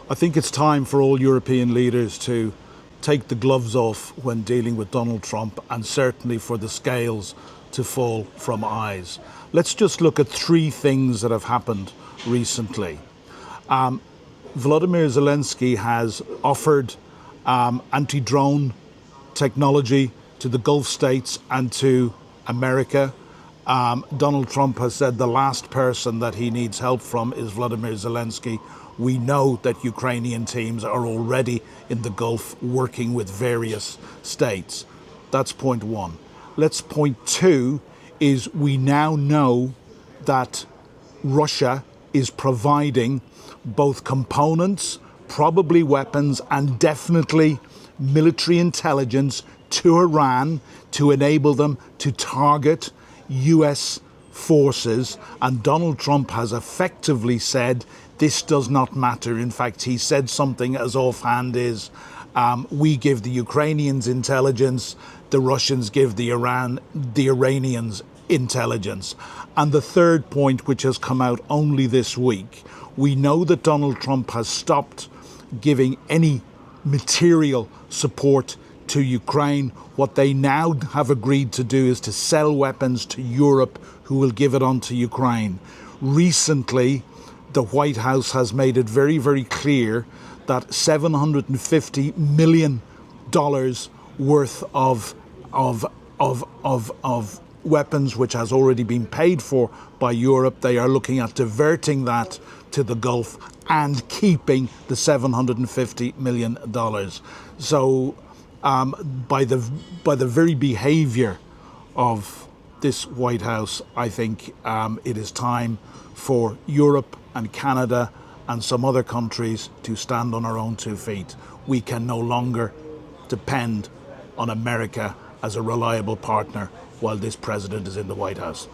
I think it's time for all European leaders to take the gloves off when dealing with Donald Trump, and certainly for the scales to fall from eyes. Let's just look at three things that have happened recently. Volodymyr Zelensky has offered anti-drone technology to the Gulf states and to America. Donald Trump has said the last person that he needs help from is Volodymyr Zelensky. We know that Ukrainian teams are already in the Gulf working with various states. That's point one. Point two is we now know that Russia is providing both components, probably weapons, and definitely military intelligence to Iran to enable them to target US forces. And Donald Trump has effectively said this does not matter. In fact, he said something as offhand as we give the Ukrainians intelligence, the Russians give the Iranians intelligence. And the third point, which has come out only this week, we know that Donald Trump has stopped giving any material support to Ukraine. What they now have agreed to do is to sell weapons to Europe, who will give it on to Ukraine. Recently, the White House has made it very, very clear that $750 million worth of weapons, which has already been paid for by Europe, they are looking at diverting that to the Gulf and keeping the $750 million. So by the very behaviour of this White House, I think it is time for Europe and Canada and some other countries to stand on our own 2 feet. We can no longer depend on America as a reliable partner while this president is in the White House.